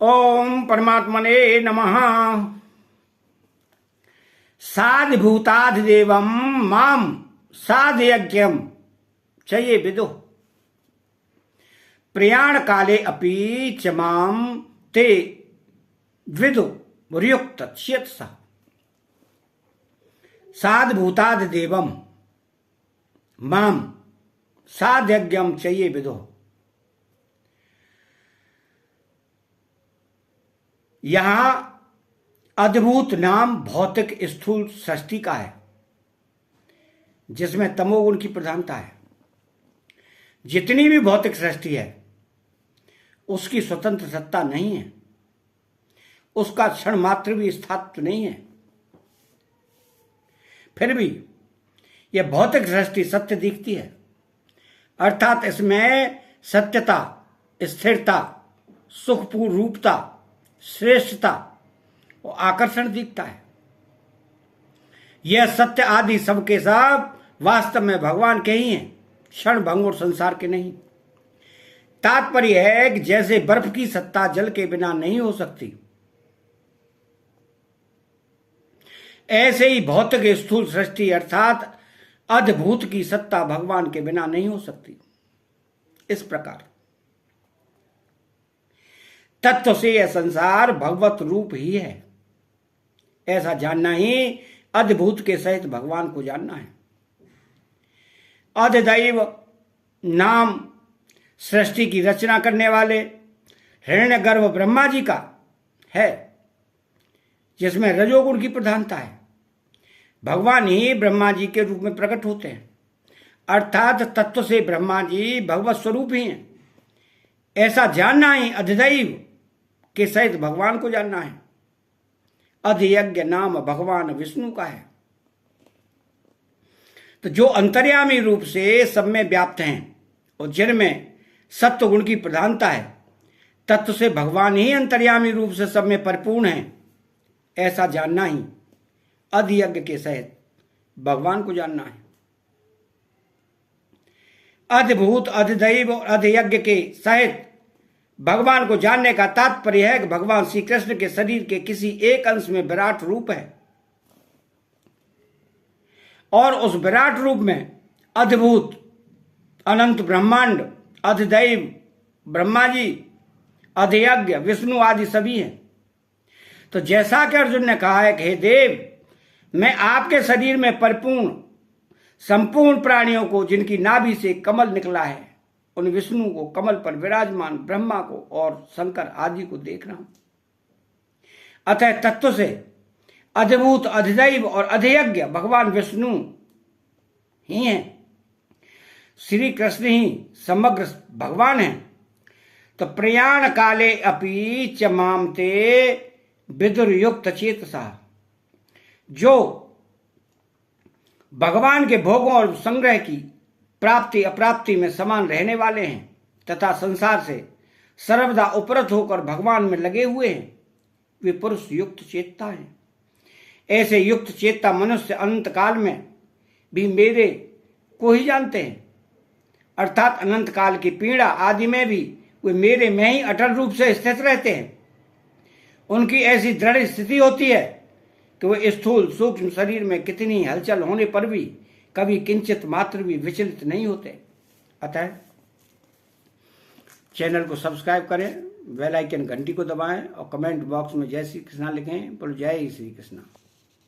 ओम परमात्मने नमः। साधिभूताधिदेवं मां साधयज्ञं चये विदुः प्रयाण काले अपि च मां ते विदुर्युक्त चेतसः। साधिभूताधिदेवं मां साधयज्ञं चये विदुः। यहां अद्भुत नाम भौतिक स्थूल सृष्टि का है, जिसमें तमोगुण की प्रधानता है। जितनी भी भौतिक सृष्टि है उसकी स्वतंत्र सत्ता नहीं है, उसका क्षण मात्र भी स्थायित्व नहीं है। फिर भी यह भौतिक सृष्टि सत्य दिखती है, अर्थात इसमें सत्यता, स्थिरता, सुखपूर्ण रूपता, श्रेष्ठता और आकर्षण दिखता है। यह सत्य आदि सबके सब वास्तव में भगवान के ही हैं, क्षण भंग और संसार के नहीं। तात्पर्य है कि जैसे बर्फ की सत्ता जल के बिना नहीं हो सकती, ऐसे ही भौतिक स्थूल सृष्टि अर्थात अद्भुत की सत्ता भगवान के बिना नहीं हो सकती। इस प्रकार तत्व से यह संसार भगवत रूप ही है, ऐसा जानना ही अद्भुत के सहित भगवान को जानना है। अधिदैव नाम सृष्टि की रचना करने वाले हिरण्यगर्भ ब्रह्मा जी का है, जिसमें रजोगुण की प्रधानता है। भगवान ही ब्रह्मा जी के रूप में प्रकट होते हैं, अर्थात तत्व से ब्रह्मा जी भगवत स्वरूप ही हैं। ऐसा जानना ही अधिदैव के सहित भगवान को जानना है। अधियज्ञ नाम भगवान विष्णु का है। तो जो अंतर्यामी रूप से सब में व्याप्त हैं और जिनमें सत्व गुण की प्रधानता है, तत्व से भगवान ही अंतर्यामी रूप से सब में परिपूर्ण है, ऐसा जानना ही अधियज्ञ के सहित भगवान को जानना है। अद्भुत, अधिदैव और अधियज्ञ के सहित भगवान को जानने का तात्पर्य है कि भगवान श्री कृष्ण के शरीर के किसी एक अंश में विराट रूप है और उस विराट रूप में अद्भुत अनंत ब्रह्मांड, अधिदैव ब्रह्मा जी, अधियज्ञ विष्णु आदि सभी हैं। तो जैसा कि अर्जुन ने कहा है कि हे देव, मैं आपके शरीर में परिपूर्ण संपूर्ण प्राणियों को, जिनकी नाभि से कमल निकला है, उन विष्णु को, कमल पर विराजमान ब्रह्मा को और शंकर आदि को देख रहा हूं। अतः तत्व से अद्भुत, अधिदैव और अधियज्ञ भगवान विष्णु ही हैं। श्री कृष्ण ही समग्र भगवान हैं। तो प्रयाण काले अपि च माम ते विदुर्युक्त चेतसा, जो भगवान के भोगों और संग्रह की प्राप्ति अप्राप्ति में समान रहने वाले हैं तथा संसार से सर्वदा उपरत होकर भगवान में लगे हुए हैं, वे पुरुष युक्त चेतता हैं। ऐसे युक्त चेतता मनुष्य अनंत काल में भी मेरे को ही जानते हैं, अर्थात अनंत काल की पीड़ा आदि में भी वे मेरे में ही अटल रूप से स्थित रहते हैं। उनकी ऐसी दृढ़ स्थिति होती है कि वे स्थूल सूक्ष्म शरीर में कितनी हलचल होने पर भी कभी किंचित मात्र भी विचलित नहीं होते। अतः चैनल को सब्सक्राइब करें, बेल आइकन घंटी को दबाएं और कमेंट बॉक्स में जय श्री कृष्णा लिखें। बोलो जय श्री कृष्णा।